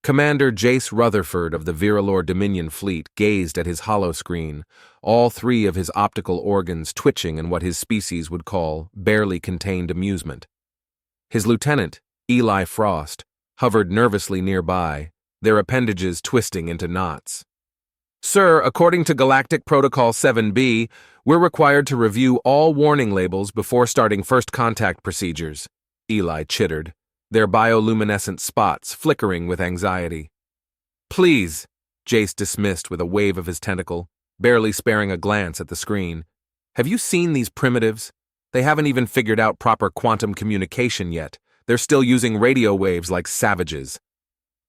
Commander Jace Rutherford of the Viralore Dominion Fleet gazed at his holoscreen, all three of his optical organs twitching in what his species would call barely contained amusement. His lieutenant, Eli Frost, hovered nervously nearby, their appendages twisting into knots. "Sir, according to Galactic Protocol 7B, we're required to review all warning labels before starting first contact procedures," Eli chittered, their bioluminescent spots flickering with anxiety. "Please," Jace dismissed with a wave of his tentacle, barely sparing a glance at the screen. "Have you seen these primitives? They haven't even figured out proper quantum communication yet. They're still using radio waves like savages."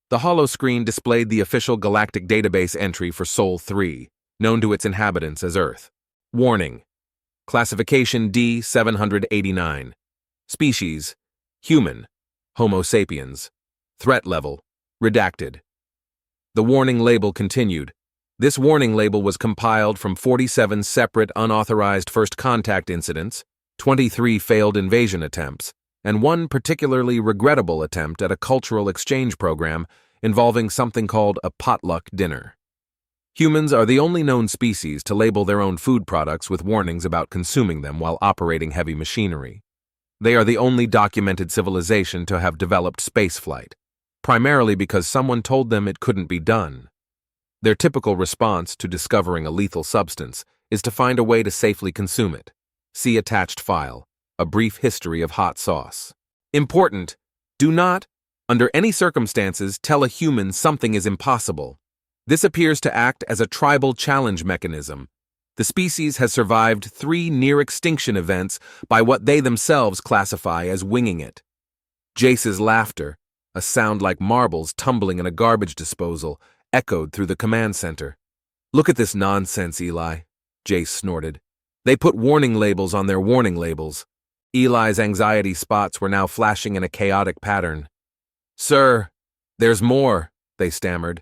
The holoscreen displayed the official galactic database entry for Sol 3, known to its inhabitants as Earth. Warning: Classification D-789. Species: Human, Homo sapiens. Threat level: Redacted. The warning label continued. This warning label was compiled from 47 separate unauthorized first contact incidents, 23 failed invasion attempts, and one particularly regrettable attempt at a cultural exchange program involving something called a potluck dinner. Humans are the only known species to label their own food products with warnings about consuming them while operating heavy machinery. They are the only documented civilization to have developed spaceflight, primarily because someone told them it couldn't be done. Their typical response to discovering a lethal substance is to find a way to safely consume it. See attached file, A Brief History of Hot Sauce. Important: do not, under any circumstances, tell a human something is impossible. This appears to act as a tribal challenge mechanism. The species has survived 3 near-extinction events by what they themselves classify as winging it. Jace's laughter, a sound like marbles tumbling in a garbage disposal, echoed through the command center. "Look at this nonsense, Eli," Jace snorted. "They put warning labels on their warning labels." Eli's anxiety spots were now flashing in a chaotic pattern. "Sir, there's more," they stammered.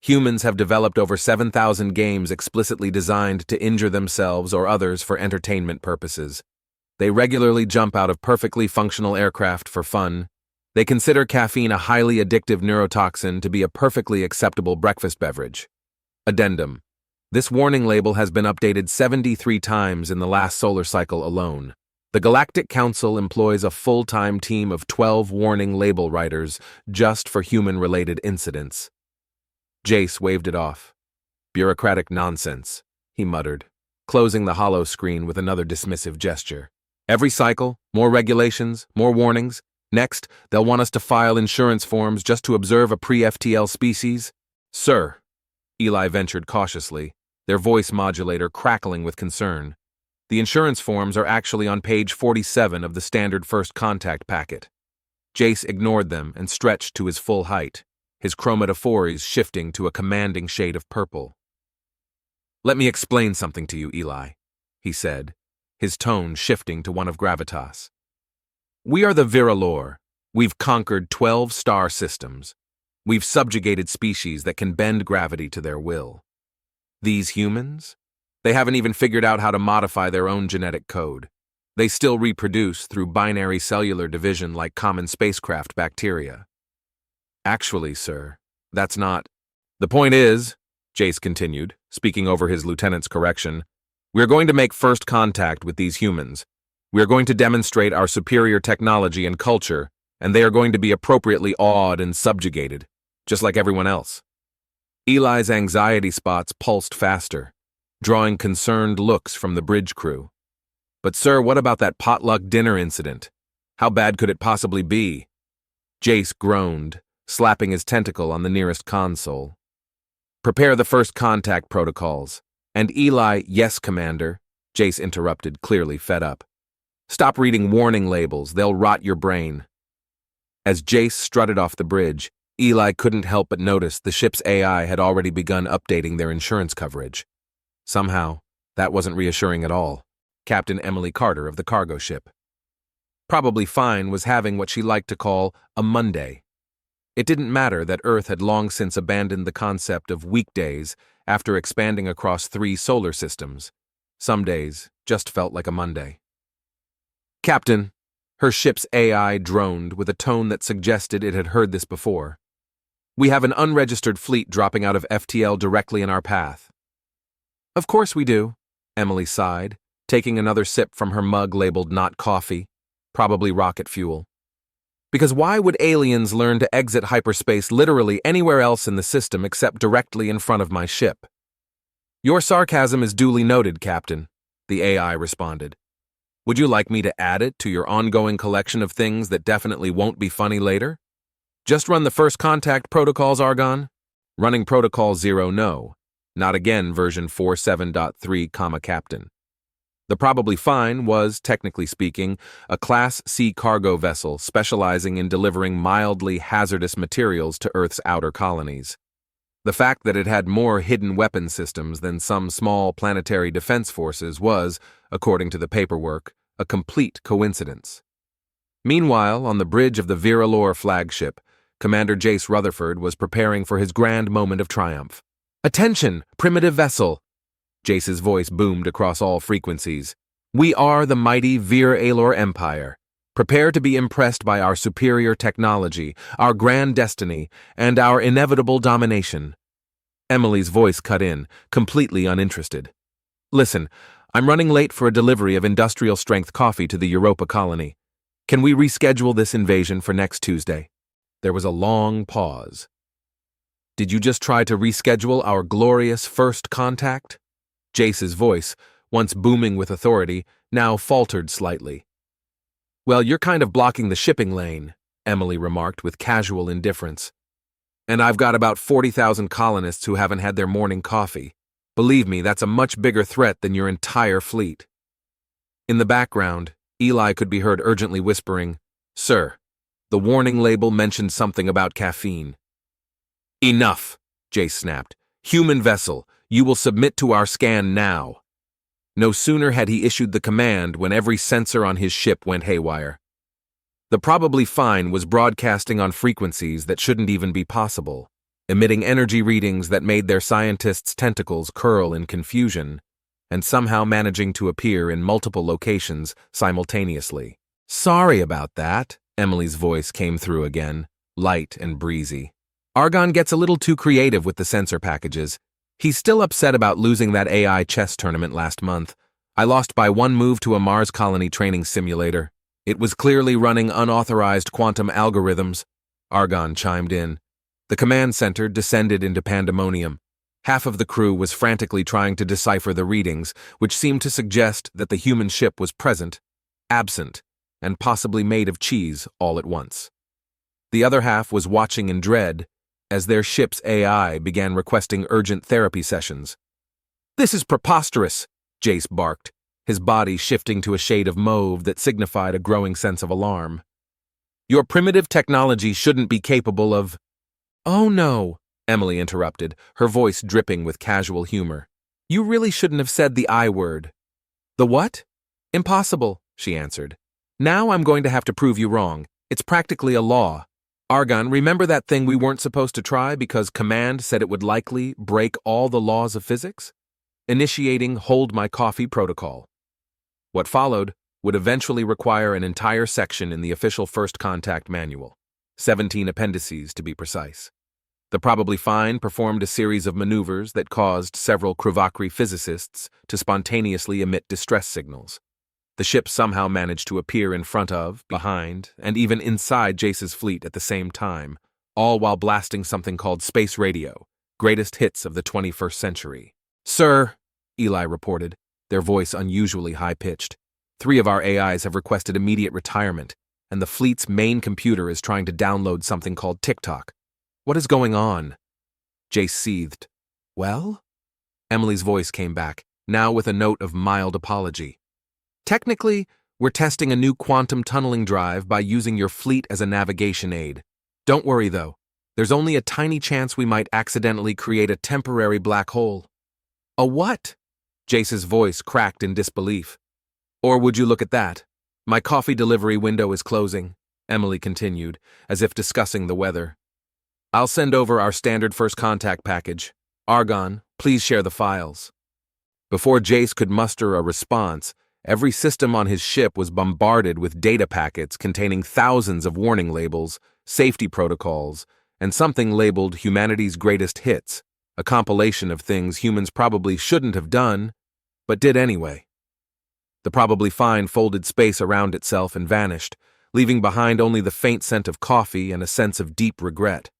"Humans have developed over 7,000 games explicitly designed to injure themselves or others for entertainment purposes. They regularly jump out of perfectly functional aircraft for fun. They consider caffeine a highly addictive neurotoxin to be a perfectly acceptable breakfast beverage. Addendum: this warning label has been updated 73 times in the last solar cycle alone. The Galactic Council employs a full-time team of 12 warning label writers just for human-related incidents." Jace waved it off. "Bureaucratic nonsense," he muttered, closing the hollow screen with another dismissive gesture. "Every cycle, more regulations, more warnings. Next, they'll want us to file insurance forms just to observe a pre-FTL species." "Sir," Eli ventured cautiously, their voice modulator crackling with concern. "The insurance forms are actually on page 47 of the standard first contact packet." Jace ignored them and stretched to his full height, his chromatophores shifting to a commanding shade of purple. "Let me explain something to you, Eli," he said, his tone shifting to one of gravitas. "We are the Viralore. We've conquered 12 star systems. We've subjugated species that can bend gravity to their will. These humans? They haven't even figured out how to modify their own genetic code. They still reproduce through binary cellular division like common spacecraft bacteria." "Actually, sir, that's not—" "The point is," Jace continued, speaking over his lieutenant's correction, "we're going to make first contact with these humans. We're going to demonstrate our superior technology and culture, and they are going to be appropriately awed and subjugated, just like everyone else." Eli's anxiety spots pulsed faster, drawing concerned looks from the bridge crew. "But sir, what about that potluck dinner incident? How bad could it possibly be?" Jace groaned, slapping his tentacle on the nearest console. "Prepare the first contact protocols." And Eli, "Yes, Commander," Jace interrupted, clearly fed up. "Stop reading warning labels, they'll rot your brain." As Jace strutted off the bridge, Eli couldn't help but notice the ship's AI had already begun updating their insurance coverage. Somehow, that wasn't reassuring at all. Captain Emily Carter of the cargo ship. Probably fine was having what she liked to call a Monday. It didn't matter that Earth had long since abandoned the concept of weekdays after expanding across 3 solar systems. Some days just felt like a Monday. "Captain," her ship's AI droned with a tone that suggested it had heard this before. We have an unregistered fleet dropping out of FTL directly in our path. Of course we do, Emily sighed, taking another sip from her mug labeled not coffee, probably rocket fuel. Because why would aliens learn to exit hyperspace literally anywhere else in the system except directly in front of my ship? Your sarcasm is duly noted, Captain, the AI responded. Would you like me to add it to your ongoing collection of things that definitely won't be funny later? Just run the first contact protocols, Argon? Running protocol 0 no. Not again version 47.3, Captain. The probably fine was, technically speaking, a Class C cargo vessel specializing in delivering mildly hazardous materials to Earth's outer colonies. The fact that it had more hidden weapon systems than some small planetary defense forces was, according to the paperwork, a complete coincidence. Meanwhile, on the bridge of the Viralore flagship, Commander Jace Rutherford was preparing for his grand moment of triumph. Attention, primitive vessel! Jace's voice boomed across all frequencies. We are the mighty Vir-Alor Empire. Prepare to be impressed by our superior technology, our grand destiny, and our inevitable domination. Emily's voice cut in, completely uninterested. Listen, I'm running late for a delivery of industrial-strength coffee to the Europa colony. Can we reschedule this invasion for next Tuesday? There was a long pause. Did you just try to reschedule our glorious first contact? Jace's voice, once booming with authority, now faltered slightly. Well, you're kind of blocking the shipping lane, Emily remarked with casual indifference. And I've got about 40,000 colonists who haven't had their morning coffee. Believe me, that's a much bigger threat than your entire fleet. In the background, Eli could be heard urgently whispering, Sir, the warning label mentioned something about caffeine. Enough, Jace snapped. Human vessel, you will submit to our scan now. No sooner had he issued the command when every sensor on his ship went haywire. The probably fine was broadcasting on frequencies that shouldn't even be possible, emitting energy readings that made their scientists' tentacles curl in confusion, and somehow managing to appear in multiple locations simultaneously. Sorry about that, Emily's voice came through again, light and breezy. Argon gets a little too creative with the sensor packages. He's still upset about losing that AI chess tournament last month. I lost by one move to a Mars colony training simulator. It was clearly running unauthorized quantum algorithms. Argon chimed in. The command center descended into pandemonium. Half of the crew was frantically trying to decipher the readings, which seemed to suggest that the human ship was present, absent, and possibly made of cheese all at once. The other half was watching in dread as their ship's AI began requesting urgent therapy sessions. This is preposterous, Jace barked, his body shifting to a shade of mauve that signified a growing sense of alarm. Your primitive technology shouldn't be capable of— Oh no, Emily interrupted, her voice dripping with casual humor. You really shouldn't have said the I word. The what? Impossible, she answered. Now I'm going to have to prove you wrong. It's practically a law. Argon, remember that thing we weren't supposed to try because Command said it would likely break all the laws of physics? Initiating Hold My Coffee protocol. What followed would eventually require an entire section in the official First Contact Manual, 17 appendices to be precise. The probably fine performed a series of maneuvers that caused several Kruvakri physicists to spontaneously emit distress signals. The ship somehow managed to appear in front of, behind, and even inside Jace's fleet at the same time, all while blasting something called space radio, greatest hits of the 21st century. Sir, Eli reported, their voice unusually high-pitched. 3 of our AIs have requested immediate retirement, and the fleet's main computer is trying to download something called TikTok. What is going on? Jace seethed. Well? Emily's voice came back, now with a note of mild apology. Technically, we're testing a new quantum tunneling drive by using your fleet as a navigation aid. Don't worry, though. There's only a tiny chance we might accidentally create a temporary black hole. A what? Jace's voice cracked in disbelief. Or would you look at that? My coffee delivery window is closing, Emily continued, as if discussing the weather. I'll send over our standard first contact package. Argon, please share the files. Before Jace could muster a response, every system on his ship was bombarded with data packets containing thousands of warning labels, safety protocols, and something labeled Humanity's Greatest Hits, a compilation of things humans probably shouldn't have done, but did anyway. The probably fine folded space around itself and vanished, leaving behind only the faint scent of coffee and a sense of deep regret.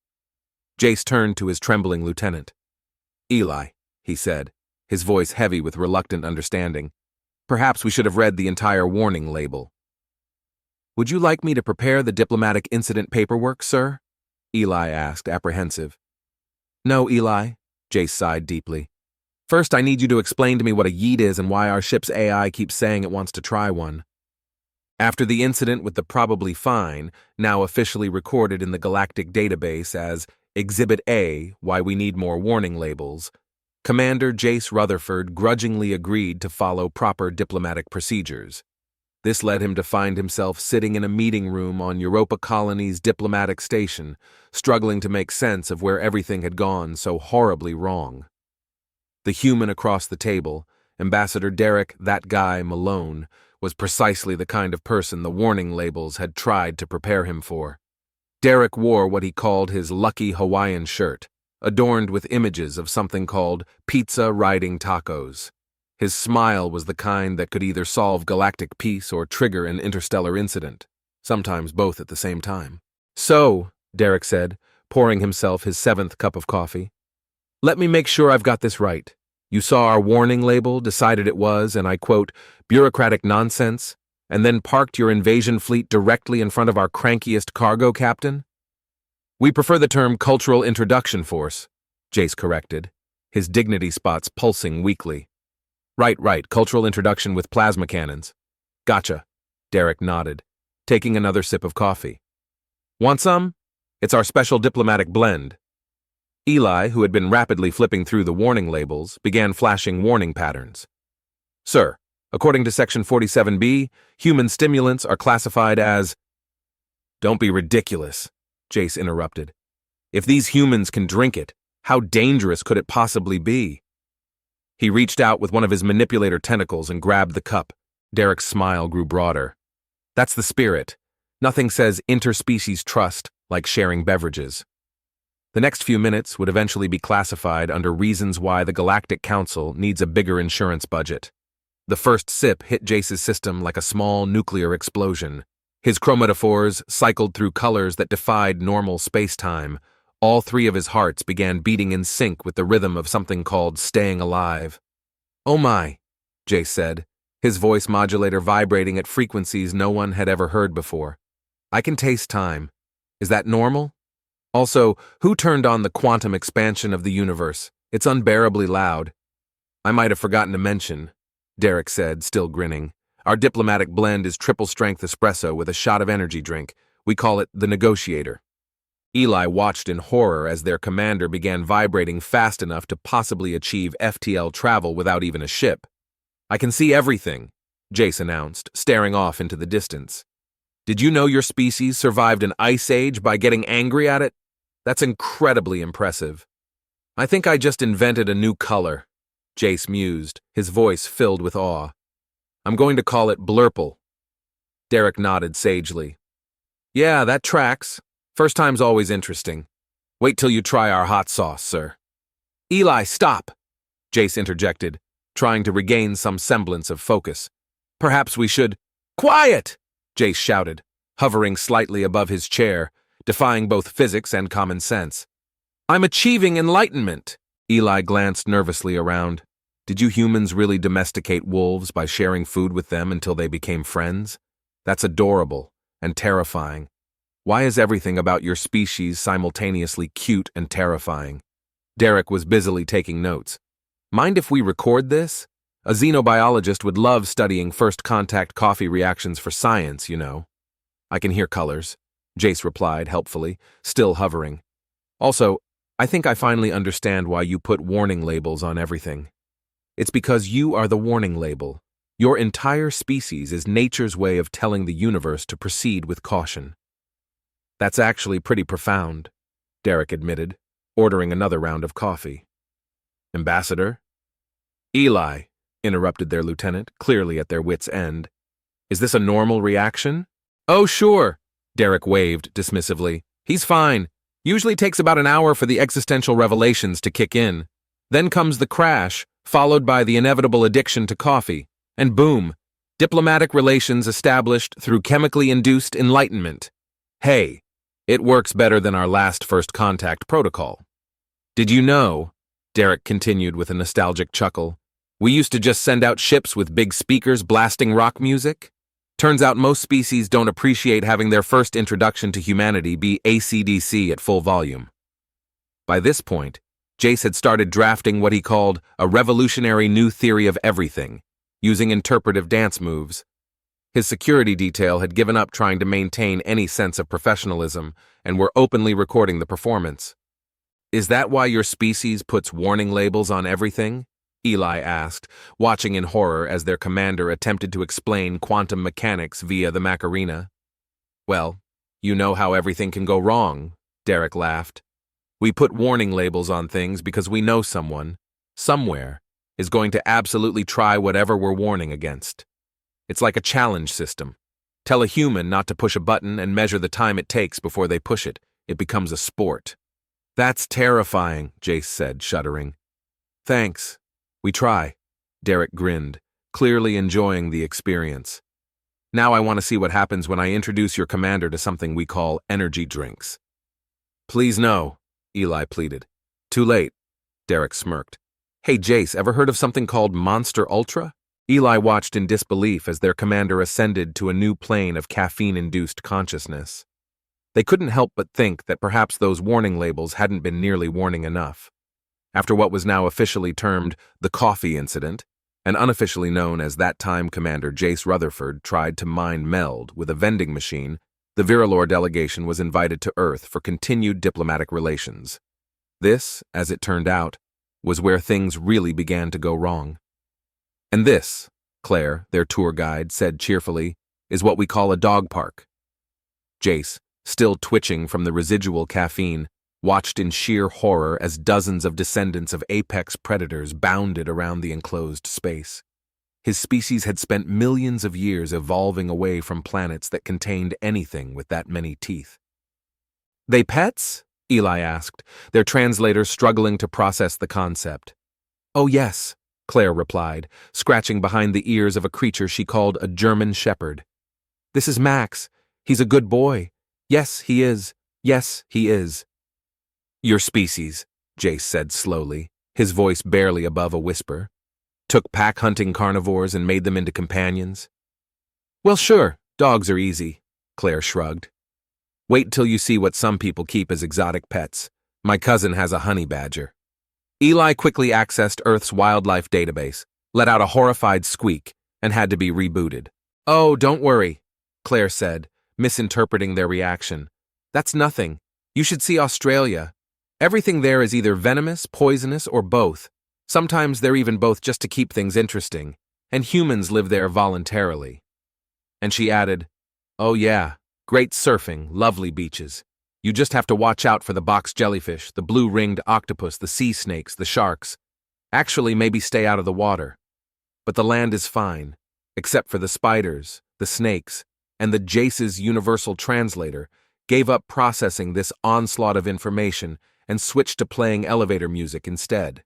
Jace turned to his trembling lieutenant. "Eli," he said, his voice heavy with reluctant understanding, "perhaps we should have read the entire warning label." "Would you like me to prepare the diplomatic incident paperwork, sir?" Eli asked, apprehensive. "No, Eli," Jace sighed deeply. "First, I need you to explain to me what a yeet is and why our ship's AI keeps saying it wants to try one." After the incident with the probably fine, now officially recorded in the galactic database as Exhibit A, Why We Need More Warning Labels, Commander Jace Rutherford grudgingly agreed to follow proper diplomatic procedures. This led him to find himself sitting in a meeting room on Europa Colony's diplomatic station, struggling to make sense of where everything had gone so horribly wrong. The human across the table, Ambassador Derek "that guy" Malone, was precisely the kind of person the warning labels had tried to prepare him for. Derek wore what he called his lucky Hawaiian shirt, adorned with images of something called pizza riding tacos. His smile was the kind that could either solve galactic peace or trigger an interstellar incident, sometimes both at the same time. "So," Derek said, pouring himself his 7th cup of coffee, "let me make sure I've got this right. You saw our warning label, decided it was, and I quote, bureaucratic nonsense, and then parked your invasion fleet directly in front of our crankiest cargo captain?" "We prefer the term cultural introduction force," Jace corrected, his dignity spots pulsing weakly. Right, cultural introduction with plasma cannons." "Gotcha," Derek nodded, taking another sip of coffee. "Want some? It's our special diplomatic blend." Eli, who had been rapidly flipping through the warning labels, began flashing warning patterns. "Sir, according to Section 47B, human stimulants are classified as—" "Don't be ridiculous," Jace interrupted. "If these humans can drink it, how dangerous could it possibly be?" He reached out with one of his manipulator tentacles and grabbed the cup. Derek's smile grew broader. "That's the spirit. Nothing says interspecies trust like sharing beverages." The next few minutes would eventually be classified under reasons why the Galactic Council needs a bigger insurance budget. The first sip hit Jace's system like a small nuclear explosion. His chromatophores cycled through colors that defied normal space-time. All 3 of his hearts began beating in sync with the rhythm of something called staying alive. "Oh my," Jace said, his voice modulator vibrating at frequencies no one had ever heard before. "I can taste time. Is that normal? Also, who turned on the quantum expansion of the universe? It's unbearably loud." "I might have forgotten to mention," Derek said, still grinning. "Our diplomatic blend is triple-strength espresso with a shot of energy drink. We call it the Negotiator." Eli watched in horror as their commander began vibrating fast enough to possibly achieve FTL travel without even a ship. "I can see everything," Jace announced, staring off into the distance. "Did you know your species survived an ice age by getting angry at it? That's incredibly impressive." "I think I just invented a new color," Jace mused, his voice filled with awe. "I'm going to call it blurple." Derek nodded sagely. "Yeah, that tracks. First time's always interesting. Wait till you try our hot sauce, sir." "Eli, stop!" Jace interjected, trying to regain some semblance of focus. "Perhaps we should—" "Quiet!" Jace shouted, hovering slightly above his chair, defying both physics and common sense. "I'm achieving enlightenment." Eli glanced nervously around. Did you humans really domesticate wolves by sharing food with them until they became friends? That's adorable and terrifying. Why is everything about your species simultaneously cute and terrifying? Derek was busily taking notes. "Mind if we record this? A xenobiologist would love studying first-contact coffee reactions for science, you know." "I can hear colors," Jace replied helpfully, still hovering. "Also, I think I finally understand why you put warning labels on everything. It's because you are the warning label. Your entire species is nature's way of telling the universe to proceed with caution." "That's actually pretty profound," Derek admitted, ordering another round of coffee. "Ambassador?" "Eli," interrupted their lieutenant, clearly at their wits' end. "Is this a normal reaction?" "Oh, sure," Derek waved dismissively. "He's fine. Usually takes about an hour for the existential revelations to kick in. Then comes the crash, followed by the inevitable addiction to coffee. And boom, diplomatic relations established through chemically induced enlightenment. Hey, it works better than our last first contact protocol. Did you know, Derek continued with a nostalgic chuckle, we used to just send out ships with big speakers blasting rock music? Turns out most species don't appreciate having their first introduction to humanity be AC/DC at full volume. By this point, Jace had started drafting what he called a revolutionary new theory of everything, using interpretive dance moves. His security detail had given up trying to maintain any sense of professionalism and were openly recording the performance. Is that why your species puts warning labels on everything? Eli asked, watching in horror as their commander attempted to explain quantum mechanics via the Macarena. Well, you know how everything can go wrong, Derek laughed. We put warning labels on things because we know someone, somewhere, is going to absolutely try whatever we're warning against. It's like a challenge system. Tell a human not to push a button and measure the time it takes before they push it. It becomes a sport. That's terrifying, Jace said, shuddering. Thanks. We try. Derek grinned, clearly enjoying the experience. Now I want to see what happens when I introduce your commander to something we call energy drinks. Please no, Eli pleaded. Too late, Derek smirked. Hey Jace, ever heard of something called Monster Ultra? Eli watched in disbelief as their commander ascended to a new plane of caffeine-induced consciousness. They couldn't help but think that perhaps those warning labels hadn't been nearly warning enough. After what was now officially termed the coffee incident, and unofficially known as that time Commander Jace Rutherford tried to mind meld with a vending machine, the Viralore delegation was invited to Earth for continued diplomatic relations. This, as it turned out, was where things really began to go wrong. And this, Claire, their tour guide, said cheerfully, is what we call a dog park. Jace, still twitching from the residual caffeine, watched in sheer horror as dozens of descendants of apex predators bounded around the enclosed space. His species had spent millions of years evolving away from planets that contained anything with that many teeth. They pets? Eli asked, their translator struggling to process the concept. Oh yes, Claire replied, scratching behind the ears of a creature she called a German shepherd. This is Max. He's a good boy. Yes, he is. Yes, he is. Your species, Jace said slowly, his voice barely above a whisper, took pack-hunting carnivores and made them into companions? Well, sure, dogs are easy, Claire shrugged. Wait till you see what some people keep as exotic pets. My cousin has a honey badger. Eli quickly accessed Earth's wildlife database, let out a horrified squeak, and had to be rebooted. Oh, don't worry, Claire said, misinterpreting their reaction. That's nothing. You should see Australia. Everything there is either venomous, poisonous, or both. Sometimes they're even both just to keep things interesting, and humans live there voluntarily. And she added, oh yeah, great surfing, lovely beaches. You just have to watch out for the box jellyfish, the blue-ringed octopus, the sea snakes, the sharks. Actually, maybe stay out of the water. But the land is fine, except for the spiders, the snakes, and the Jace's universal translator gave up processing this onslaught of information and switched to playing elevator music instead.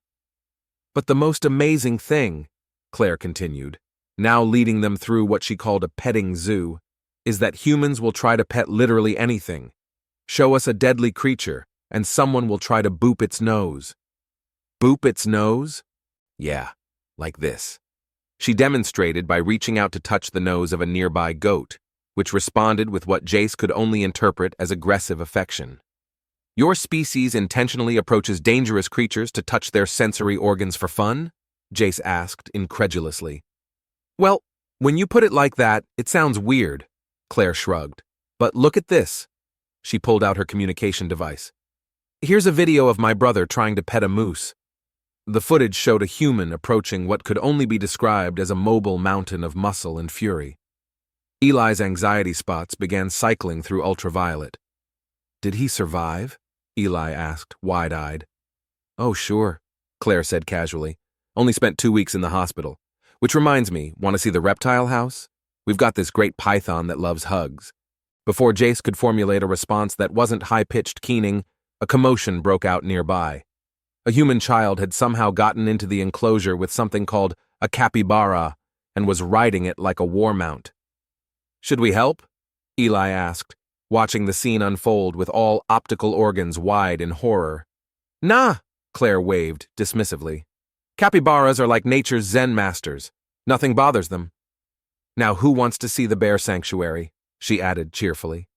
But the most amazing thing, Claire continued, now leading them through what she called a petting zoo, is that humans will try to pet literally anything. Show us a deadly creature, and someone will try to boop its nose. Boop its nose? Yeah, like this. She demonstrated by reaching out to touch the nose of a nearby goat, which responded with what Jace could only interpret as aggressive affection. Your species intentionally approaches dangerous creatures to touch their sensory organs for fun? Jace asked incredulously. Well, when you put it like that, it sounds weird, Claire shrugged. But look at this. She pulled out her communication device. Here's a video of my brother trying to pet a moose. The footage showed a human approaching what could only be described as a mobile mountain of muscle and fury. Eli's anxiety spots began cycling through ultraviolet. Did he survive? Eli asked, wide-eyed. Oh, sure, Claire said casually. Only spent 2 weeks in the hospital. Which reminds me, want to see the reptile house? We've got this great python that loves hugs. Before Jace could formulate a response that wasn't high-pitched keening, A commotion broke out nearby. A human child had somehow gotten into the enclosure with something called a capybara and was riding it like a war mount. "Should we help?" Eli asked, watching the scene unfold with all optical organs wide in horror. "Nah," Claire waved dismissively. "Capybaras are like nature's Zen masters. Nothing bothers them." "Now who wants to see the bear sanctuary?" she added cheerfully.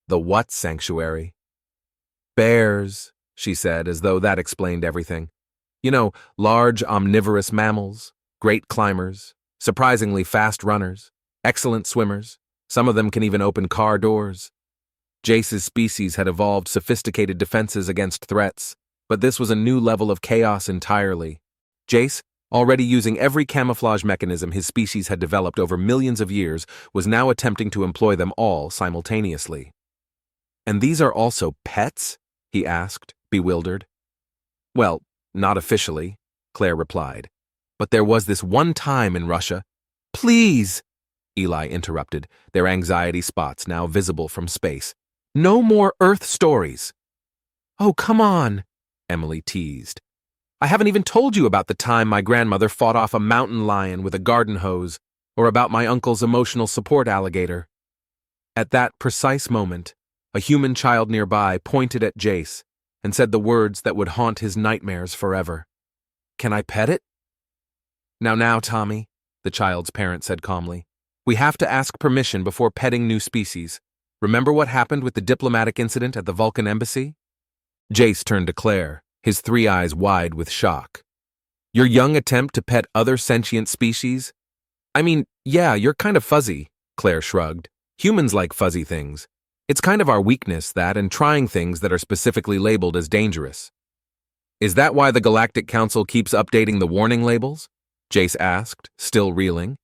"The what sanctuary?" "Bears," she said, as though that explained everything. "You know, large omnivorous mammals, great climbers, surprisingly fast runners, excellent swimmers. Some of them can even open car doors." Jace's species had evolved sophisticated defenses against threats, but this was a new level of chaos entirely. Jace, already using every camouflage mechanism his species had developed over millions of years, was now attempting to employ them all simultaneously. "And these are also pets?" he asked, bewildered. "Well, not officially," Claire replied. "But there was this one time in Russia—" "Please!" Eli interrupted, their anxiety spots now visible from space. "No more Earth stories." "Oh, come on," Emily teased. "I haven't even told you about the time my grandmother fought off a mountain lion with a garden hose, or about my uncle's emotional support alligator." At that precise moment, a human child nearby pointed at Jace and said the words that would haunt his nightmares forever. "Can I pet it?" Now, Tommy," the child's parent said calmly. "We have to ask permission before petting new species. Remember what happened with the diplomatic incident at the Vulcan embassy?" Jace turned to Claire, his three eyes wide with shock. "Your young attempt to pet other sentient species? I mean, yeah, you're kind of fuzzy," Claire shrugged. "Humans like fuzzy things. It's kind of our weakness, that, and trying things that are specifically labeled as dangerous." "Is that why the Galactic Council keeps updating the warning labels?" Jace asked, still reeling.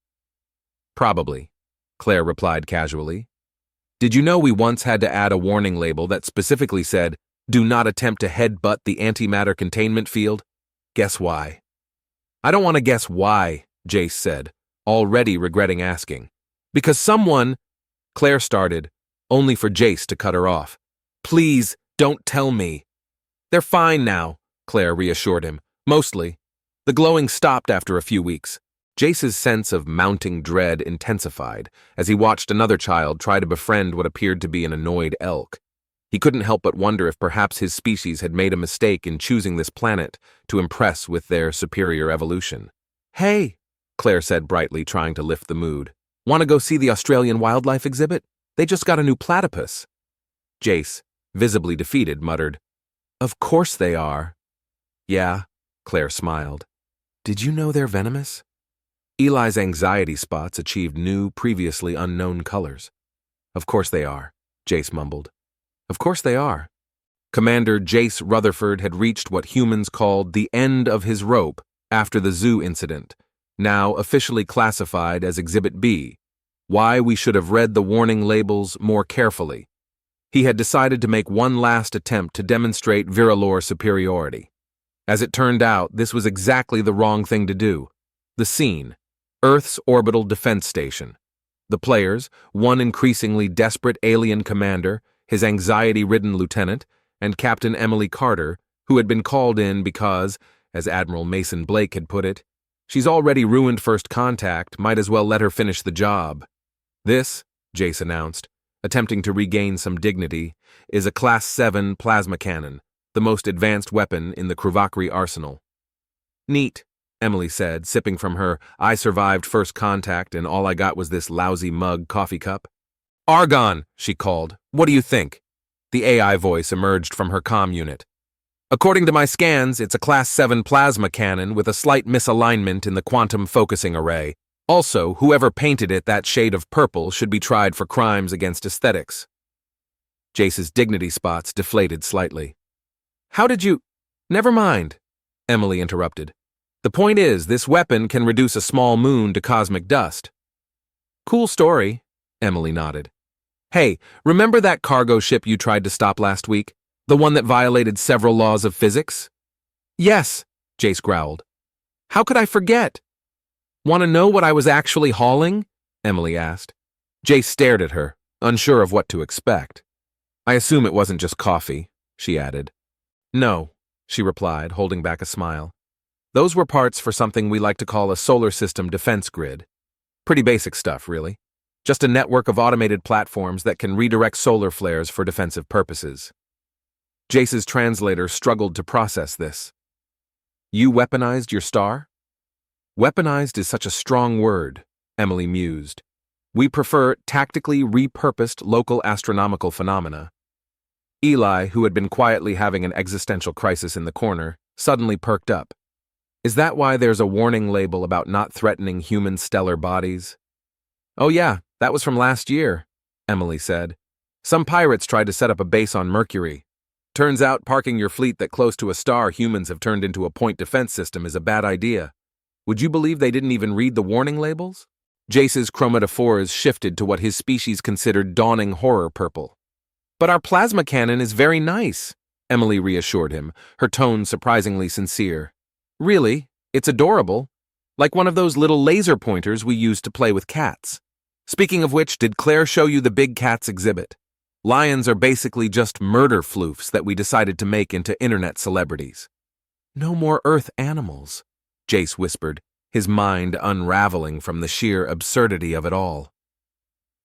"Probably," Claire replied casually. "Did you know we once had to add a warning label that specifically said, 'Do not attempt to headbutt the antimatter containment field'? Guess why?" "I don't want to guess why," Jace said, already regretting asking. "Because someone—" Claire started, only for Jace to cut her off. "Please, don't tell me." "They're fine now," Claire reassured him. "Mostly. The glowing stopped after a few weeks." Jace's sense of mounting dread intensified as he watched another child try to befriend what appeared to be an annoyed elk. He couldn't help but wonder if perhaps his species had made a mistake in choosing this planet to impress with their superior evolution. "Hey," Claire said brightly, trying to lift the mood. "Want to go see the Australian wildlife exhibit? They just got a new platypus." Jace, visibly defeated, muttered, "Of course they are." "Yeah," Claire smiled. "Did you know they're venomous?" Eli's anxiety spots achieved new, previously unknown colors. "Of course they are," Jace mumbled. "Of course they are." Commander Jace Rutherford had reached what humans called the end of his rope after the zoo incident, now officially classified as Exhibit B, why we should have read the warning labels more carefully. He had decided to make one last attempt to demonstrate Viralore superiority. As it turned out, this was exactly the wrong thing to do. The scene: Earth's orbital defense station. The players, one increasingly desperate alien commander, his anxiety-ridden lieutenant, and Captain Emily Carter, who had been called in because, as Admiral Mason Blake had put it, "She's already ruined first contact, might as well let her finish the job." "This," Jace announced, attempting to regain some dignity, "is a Class 7 plasma cannon, the most advanced weapon in the Kruvakri arsenal." "Neat," Emily said, sipping from her "I survived first contact and all I got was this lousy mug coffee cup." "Argon," she called. "What do you think?" The AI voice emerged from her comm unit. "According to my scans, it's a Class 7 plasma cannon with a slight misalignment in the quantum focusing array. Also, whoever painted it that shade of purple should be tried for crimes against aesthetics." Jace's dignity spots deflated slightly. "How did you—" "Never mind," Emily interrupted. "The point is, this weapon can reduce a small moon to cosmic dust." "Cool story," Emily nodded. "Hey, remember that cargo ship you tried to stop last week? The one that violated several laws of physics?" "Yes," Jace growled. "How could I forget?" "Want to know what I was actually hauling?" Emily asked. Jace stared at her, unsure of what to expect. "I assume it wasn't just coffee," she added. No, she replied, holding back a smile. Those were parts for something we like to call a solar system defense grid. Pretty basic stuff, really. Just a network of automated platforms that can redirect solar flares for defensive purposes. Jace's translator struggled to process this. You weaponized your star? Weaponized is such a strong word, Emily mused. We prefer tactically repurposed local astronomical phenomena. Eli, who had been quietly having an existential crisis in the corner, suddenly perked up. Is that why there's a warning label about not threatening human stellar bodies? Oh yeah, that was from last year, Emily said. Some pirates tried to set up a base on Mercury. Turns out parking your fleet that close to a star humans have turned into a point defense system is a bad idea. Would you believe they didn't even read the warning labels? Jace's chromatophores shifted to what his species considered dawning horror purple. But our plasma cannon is very nice, Emily reassured him, her tone surprisingly sincere. Really, it's adorable. Like one of those little laser pointers we use to play with cats. Speaking of which, did Claire show you the big cats exhibit? Lions are basically just murder floofs that we decided to make into internet celebrities. No more Earth animals, Jace whispered, his mind unraveling from the sheer absurdity of it all.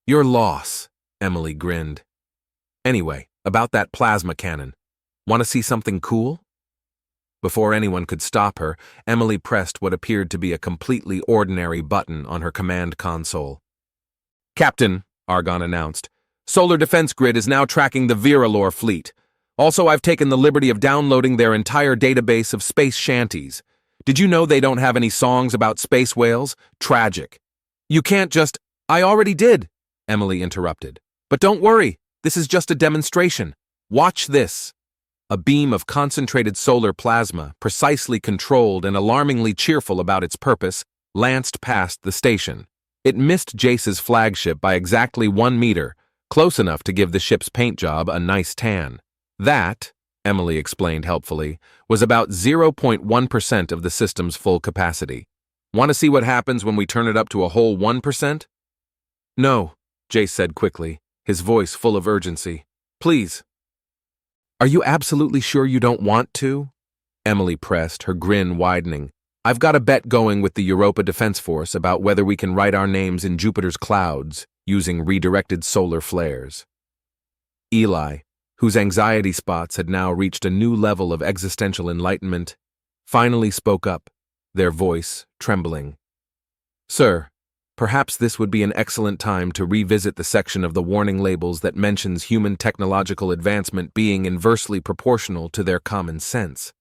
Your loss, Emily grinned. Anyway, about that plasma cannon. Want to see something cool? Before anyone could stop her, Emily pressed what appeared to be a completely ordinary button on her command console. Captain, Argon announced, Solar Defense Grid is now tracking the Viralore fleet. Also, I've taken the liberty of downloading their entire database of space shanties. Did you know they don't have any songs about space whales? Tragic. You can't just— I already did, Emily interrupted. But don't worry, this is just a demonstration. Watch this. A beam of concentrated solar plasma, precisely controlled and alarmingly cheerful about its purpose, lanced past the station. It missed Jace's flagship by exactly 1 meter, close enough to give the ship's paint job a nice tan. That, Emily explained helpfully, was about 0.1% of the system's full capacity. Want to see what happens when we turn it up to a whole 1%? No, Jace said quickly, his voice full of urgency. Please. Are you absolutely sure you don't want to? Emily pressed, her grin widening. I've got a bet going with the Europa Defense Force about whether we can write our names in Jupiter's clouds using redirected solar flares. Eli, whose anxiety spots had now reached a new level of existential enlightenment, finally spoke up, their voice trembling. Sir, perhaps this would be an excellent time to revisit the section of the warning labels that mentions human technological advancement being inversely proportional to their common sense.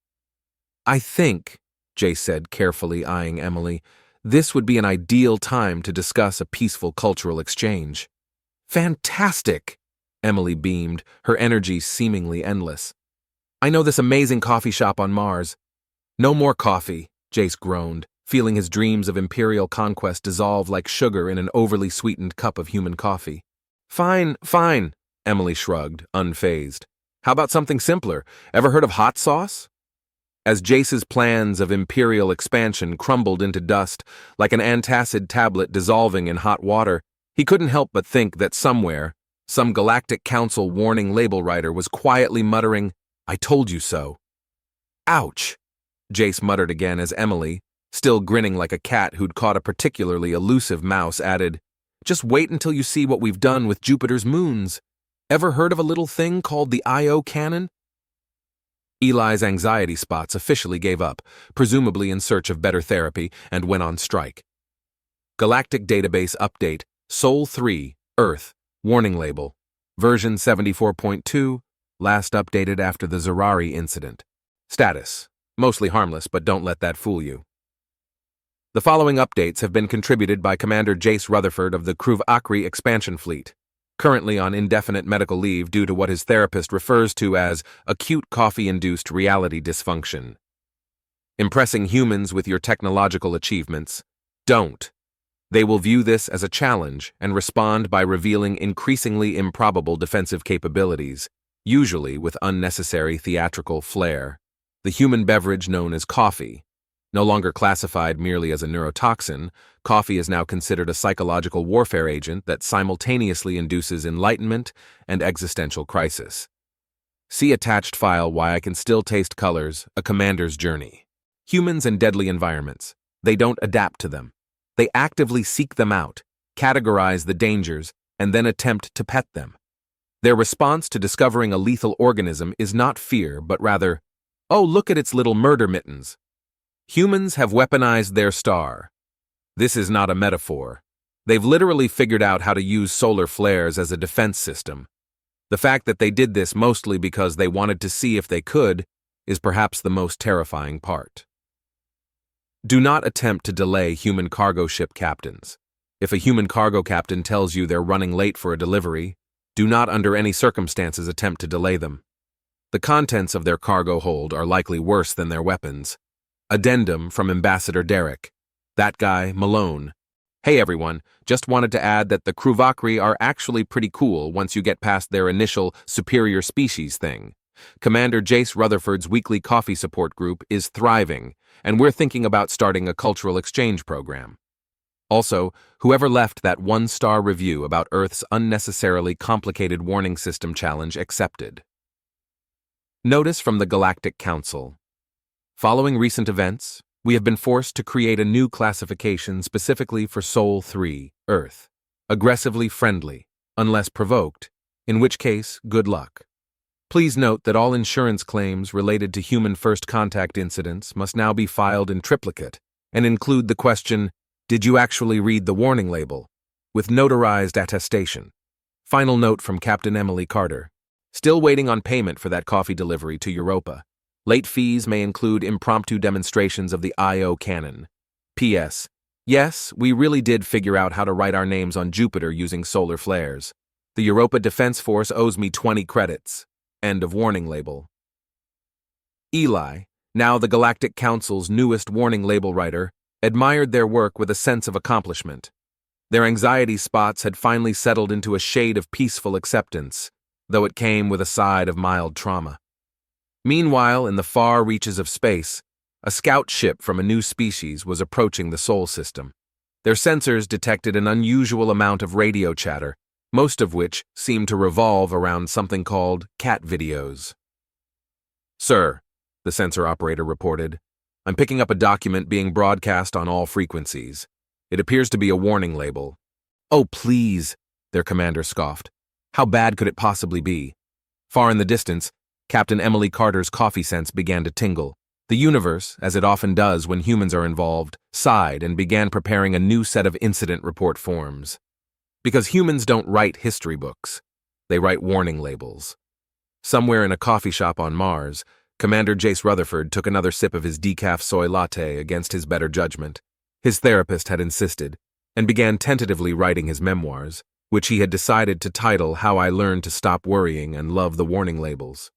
I think, Jace said, carefully eyeing Emily, this would be an ideal time to discuss a peaceful cultural exchange. Fantastic! Emily beamed, her energy seemingly endless. I know this amazing coffee shop on Mars. No more coffee, Jace groaned, feeling his dreams of imperial conquest dissolve like sugar in an overly sweetened cup of human coffee. Fine, Emily shrugged, unfazed. How about something simpler? Ever heard of hot sauce? As Jace's plans of imperial expansion crumbled into dust like an antacid tablet dissolving in hot water, he couldn't help but think that somewhere, some Galactic Council warning label writer was quietly muttering, I told you so. Ouch, Jace muttered again as Emily, still grinning like a cat who'd caught a particularly elusive mouse, added, Just wait until you see what we've done with Jupiter's moons. Ever heard of a little thing called the I.O. cannon? Eli's anxiety spots officially gave up, presumably in search of better therapy, and went on strike. Galactic Database Update, Sol 3, Earth, Warning Label, version 74.2, last updated after the Zerari incident. Status, mostly harmless, but don't let that fool you. The following updates have been contributed by Commander Jace Rutherford of the Kruv Akri Expansion Fleet, currently on indefinite medical leave due to what his therapist refers to as acute coffee-induced reality dysfunction. Impressing humans with your technological achievements? Don't. They will view this as a challenge and respond by revealing increasingly improbable defensive capabilities, usually with unnecessary theatrical flair. The human beverage known as coffee, no longer classified merely as a neurotoxin, coffee is now considered a psychological warfare agent that simultaneously induces enlightenment and existential crisis. See attached file Why I Can Still Taste Colors, A Commander's Journey. Humans and deadly environments. They don't adapt to them. They actively seek them out, categorize the dangers, and then attempt to pet them. Their response to discovering a lethal organism is not fear, but rather, oh, look at its little murder mittens. Humans have weaponized their star. This is not a metaphor. They've literally figured out how to use solar flares as a defense system. The fact that they did this mostly because they wanted to see if they could is perhaps the most terrifying part. Do not attempt to delay human cargo ship captains. If a human cargo captain tells you they're running late for a delivery, do not under any circumstances attempt to delay them. The contents of their cargo hold are likely worse than their weapons. Addendum from Ambassador Derek. That guy, Malone. Hey everyone, just wanted to add that the Kruvakri are actually pretty cool once you get past their initial superior species thing. Commander Jace Rutherford's weekly coffee support group is thriving, and we're thinking about starting a cultural exchange program. Also, whoever left that 1-star review about Earth's unnecessarily complicated warning system challenge accepted. Notice from the Galactic Council. Following recent events, we have been forced to create a new classification specifically for Sol 3, Earth. Aggressively friendly, unless provoked, in which case, good luck. Please note that all insurance claims related to human first contact incidents must now be filed in triplicate and include the question, did you actually read the warning label? With notarized attestation. Final note from Captain Emily Carter. Still waiting on payment for that coffee delivery to Europa. Late fees may include impromptu demonstrations of the I.O. cannon. P.S. Yes, we really did figure out how to write our names on Jupiter using solar flares. The Europa Defense Force owes me 20 credits. End of warning label. Eli, now the Galactic Council's newest warning label writer, admired their work with a sense of accomplishment. Their anxiety spots had finally settled into a shade of peaceful acceptance, though it came with a side of mild trauma. Meanwhile, in the far reaches of space, a scout ship from a new species was approaching the Sol system. Their sensors detected an unusual amount of radio chatter, most of which seemed to revolve around something called cat videos. Sir, the sensor operator reported, I'm picking up a document being broadcast on all frequencies. It appears to be a warning label. Oh, please, their commander scoffed. How bad could it possibly be? Far in the distance, Captain Emily Carter's coffee sense began to tingle. The universe, as it often does when humans are involved, sighed and began preparing a new set of incident report forms. Because humans don't write history books. They write warning labels. Somewhere in a coffee shop on Mars, Commander Jace Rutherford took another sip of his decaf soy latte against his better judgment. His therapist had insisted, and began tentatively writing his memoirs, which he had decided to title How I Learned to Stop Worrying and Love the Warning Labels.